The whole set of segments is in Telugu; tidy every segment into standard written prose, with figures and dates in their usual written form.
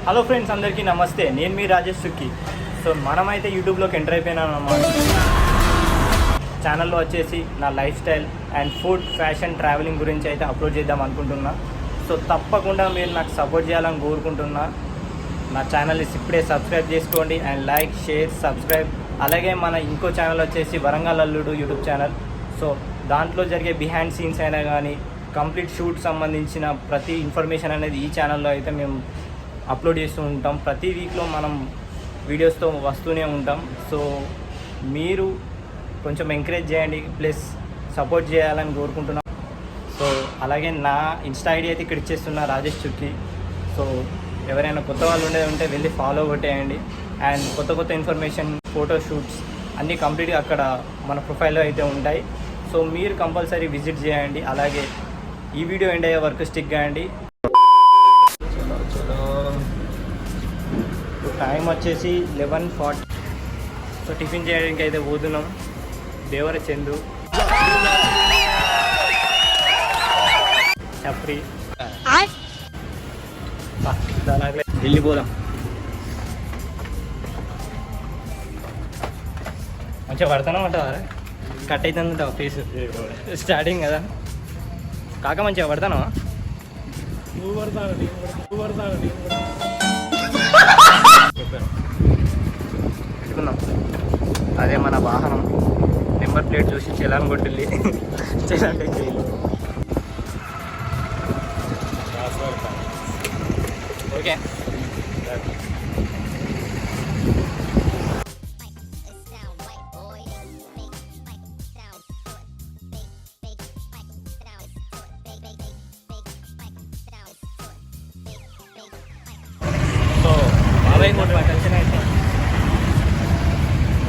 హలో ఫ్రెండ్స్, అందరికీ నమస్తే. నేను మీ రాజేష్ చుక్కి. సో మనమైతే యూట్యూబ్లోకి ఎంటర్ అయిపోయినాను అన్నమాట. ఛానల్లో వచ్చేసి నా life style and food, fashion, travelling గురించి అయితే అప్లోడ్ చేద్దాం అనుకుంటున్నా. సో తప్పకుండా మీరు నాకు సపోర్ట్ చేయాలని కోరుకుంటున్నా. నా ఛానల్ని ఇప్పుడే సబ్స్క్రైబ్ చేసుకోండి అండ్ లైక్, షేర్, సబ్స్క్రైబ్. అలాగే మన ఇంకో ఛానల్ వచ్చేసి వరంగల్ అల్లుడు యూట్యూబ్ ఛానల్. సో దాంట్లో జరిగే బిహైండ్ సీన్స్ అయినా కానీ కంప్లీట్ షూట్ సంబంధించిన ప్రతి ఇన్ఫర్మేషన్ అనేది ఈ ఛానల్లో అయితే మేము అప్లోడ్ చేస్తూ ఉంటాం. ప్రతి వీక్లో మనం వీడియోస్తో వస్తూనే ఉంటాం. సో మీరు కొంచెం ఎంకరేజ్ చేయండి, ప్లస్ సపోర్ట్ చేయాలని కోరుకుంటున్నాం. సో అలాగే నా ఇన్స్టా ఐడి అయితే ఇక్కడ ఇచ్చేస్తున్నా, రాజేష్ చుక్కి. సో ఎవరైనా కొత్త వాళ్ళు ఉంటే వెళ్ళి ఫాలో కొట్టేయండి. అండ్ కొత్త ఇన్ఫర్మేషన్, ఫోటో షూట్స్ అన్నీ కంప్లీట్గా అక్కడ మన ప్రొఫైల్లో అయితే ఉంటాయి. సో మీరు కంపల్సరీ విజిట్ చేయండి. అలాగే ఈ వీడియో ఎండ్ అయ్యే వరకు స్టిక్ చేయండి. టైం వచ్చేసి 11:40. సో టిఫిన్ చేయడానికి అయితే పోతున్నాం. దేవర చందు, చప్రి, వెళ్ళిపోదాం. మంచిగా పడతాను అంటావా? కట్ అవుతుంది ఫేస్ స్టార్టింగ్ కదా కాక, మంచిగా పడతాను. పెట్టుకుందాం. అదే మన వాహనం. నెంబర్ ప్లేట్ చూసి చలాన్ కొట్టిల్లి. చలాన్ చేయాలి. Okay,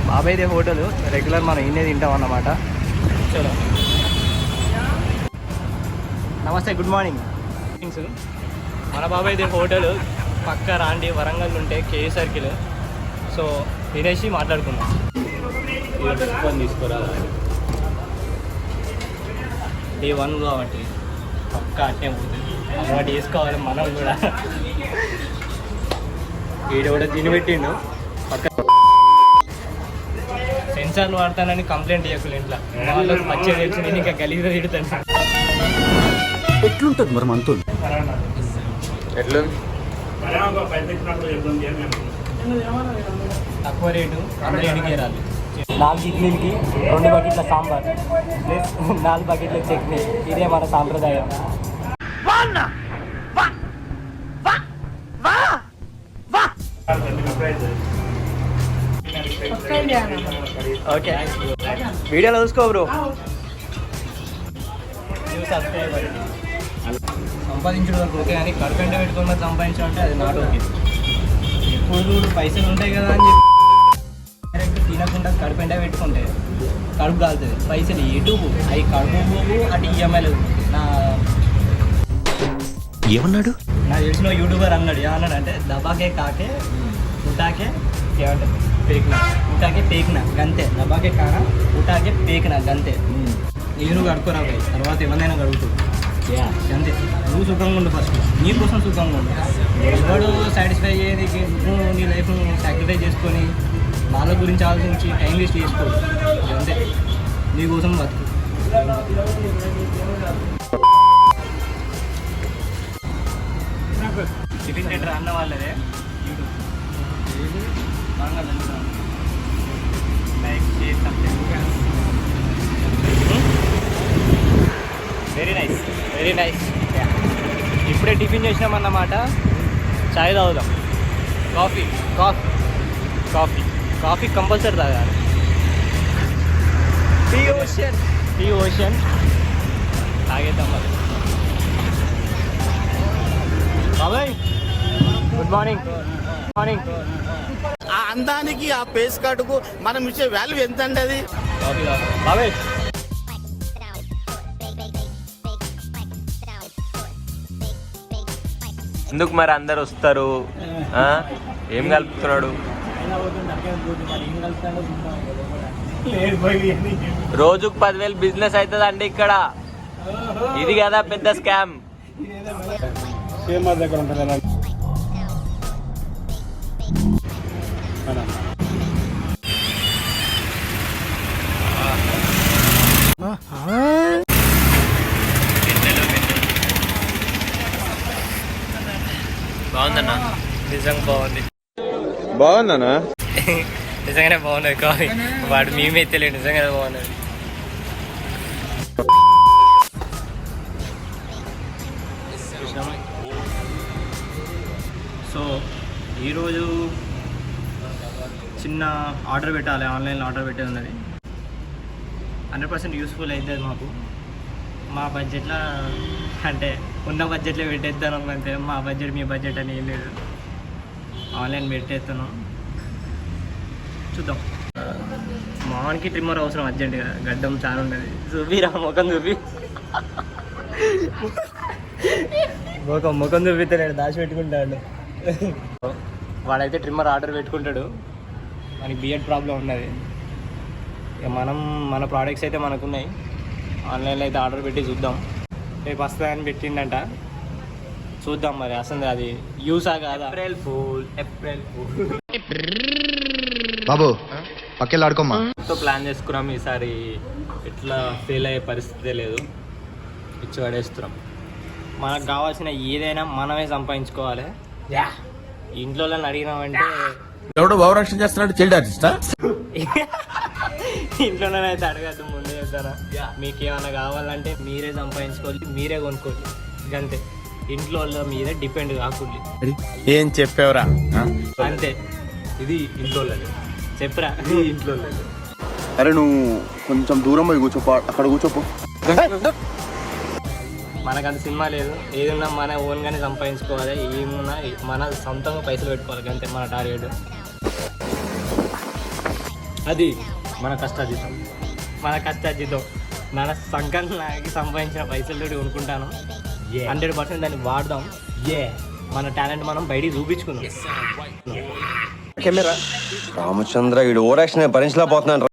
బాబాయ్దే hotel. రెగ్యులర్ మనం ఇన్నే తింటాం అన్నమాట. చలో, నమస్తే, గుడ్ మార్నింగ్. మన బాబాయ్దే హోటల్ పక్క రాండి, వరంగల్ ఉంటే కేఏ సర్కిల్. సో తినేసి మాట్లాడుకుందాం. తీసుకురా, డే 1 కాబట్టి పక్క అట్టే పోతుంది. అలవాటు చేసుకోవాలి మనం కూడా. వీడు కూడా తినిపెట్టిండు. పక్క సెన్సార్లు వాడతానని కంప్లైంట్ చేయకుండా ఇంట్లో వాళ్ళకి మంచిగా తెలిసి నేను ఇంకా గలీజ్గా తిడుతాను. ఎట్లుంటుంది మరి మనతో? తక్కువ రేటు, అందరూ ఎడికేరాలి. 4 ఇడ్లీలకి 2 బకెట్ల సాంబార్ ప్లస్ 4 బకెట్ల చట్నీ. ఇదే మన సాంప్రదాయం. ఓకే, వీడియోలో చూసుకో బ్రో. సంపాదించడం వరకు ఓకే, కానీ కడుపెంట పెట్టుకున్న సంపాదించడం అంటే అది నాట్ ఓకే. ఎప్పుడు పైసలు ఉంటాయి కదా అని చెప్పి డైరెక్ట్ తినకుండా కడుపెంట పెట్టుకుంటే కడుపు కాలుతుంది. పైసలు ఎటు అవి కడుపు పోవు, అటు ఈఎంఐలు. ఏమన్నాడు? నాకు తెలిసిన యూట్యూబర్ అన్నాడు. ఏమన్నాడు అంటే, దబాకే కాకే ఉటాకే ఏమంటారు పేకినా, ఉటాకే పేకినా గంతే. దబాకే కాక ఉటాకే పేకినా గంతే. నేను కడుక్కోరా పోయి, తర్వాత ఏమన్నా కడుగుతుంది అంతే. నువ్వు సుఖంగా ఉండు, ఫస్ట్ నీ కోసం సుఖంగా ఉండు. ఎవడు సాటిస్ఫై చేయడానికి నువ్వు నీ లైఫ్ సాక్రిఫైస్ చేసుకొని వాళ్ళ గురించి ఆలోచించి టైం వేస్ట్ చేసుకోవు. అంతే, నీ కోసం బతుకు. టిఫిన్ సెంటర్ అన్న వాళ్ళదే YouTube. Like, share, subscribe. Very nice, very nice. ఇప్పుడే టిఫిన్ చేసినామన్నమాట. చాయ్ తాగుదాం. Coffee coffee coffee coffee compulsory తాగాలి. టీ ఓషన్ తాగేద్దాం మరి. బాబాయ్, గుడ్ మార్నింగ్. మార్నింగ్. ఆ అందానికి, ఆ ఫేస్ కట్కు మనం ఇచ్చే వాల్యూ ఎంత అండి అది? కాఫీ బాబాయ్. ఎందుకు మరి అందరు వస్తారు? ఏం కలుపుతున్నాడు? రోజుకు 10,000 బిజినెస్ అవుతుంది అండి ఇక్కడ. ఇది కదా పెద్ద స్కామ్. బాగుందన్నా. నిజంగా బాగుంది. బాగుందనా? నిజంగానే బాగున్నది కాఫీ. వాడు మేమే తెలియదు, నిజంగానే బాగున్నది. సో ఈరోజు చిన్న ఆర్డర్ పెట్టాలి, ఆన్లైన్లో ఆర్డర్ పెట్టేది ఉన్నది. 100% యూస్ఫుల్ అవుతుంది మాకు. మా బడ్జెట్లో అంటే ఉన్న బడ్జెట్లో పెట్టేద్దాం అంతే. మా బడ్జెట్ మీ బడ్జెట్ అని ఏం లేదు. ఆన్లైన్ పెట్టేస్తాను, చూద్దాం. మామూలుకి ట్రిమ్మర్ అవసరం అర్జెంటుగా, గడ్డం చాలా ఉన్నది. చూపిరా ముఖం చూపి. ముఖం చూపితే నేను దాచిపెట్టుకుంటాడు. వాడైతే ట్రిమ్మర్ ఆర్డర్ పెట్టుకుంటాడు, మనకి బియర్డ్ ప్రాబ్లం ఉన్నది. ఇక మన ప్రోడక్ట్స్ అయితే మనకున్నాయి. ఆన్లైన్లో అయితే ఆర్డర్ పెట్టి చూద్దాం. రేపు వస్తుందని పెట్టిండంట, చూద్దాం మరి అసలు అది యూసా కాదా. April fool. బాబు పక్కెళ్ళి ఆడుకోమ్మా. ప్లాన్ చేసుకున్నాం. ఈసారి ఇట్లా ఫెయిల్ అయ్యే పరిస్థితే లేదు, ఇచ్చి పడేస్తున్నాం. మనకు కావాల్సిన ఏదైనా మనమే సంపాదించుకోవాలి. ఇంట్లో అడిగినామంటే ఎవడో భావరక్షణ చేస్తున్నాడు, చైల్డ్ ఆర్టిస్టా? ఇంట్లోనైతే అడగద్దు, ముందే చెప్తారా. మీకు ఏమైనా కావాలంటే మీరే సంపాదించుకోవాలి, మీరే కొనుక్కోవాలి. అంతే, ఇంట్లో వాళ్ళ మీద డిపెండ్ కాకుండా. ఏం చెప్పావురా? అంతే, ఇది ఇంట్లో చెప్పురా. ఇంట్లో అరే నువ్వు కొంచెం దూరం పోయి కూర్చోపో, అక్కడ కూర్చోపో. మనకంత సినిమా లేదు, ఏదున్నా మన ఓన్గానే సంపాదించుకోవాలి. ఏమున్నా మన సొంతంగా పైసలు పెట్టుకోవాలి, అంతే మన టార్గెట్. అది మన కష్టార్జితం. మన సంఘానికి సంపాదించిన పైసలు కొనుక్కుంటాను. 100% దాన్ని వాడదాం. మన టాలెంట్ మనం బయటికి చూపించుకుందాం. రామచంద్ర వీడు ఓవర్ యాక్షన్ భరించలేకపోతున్నాను.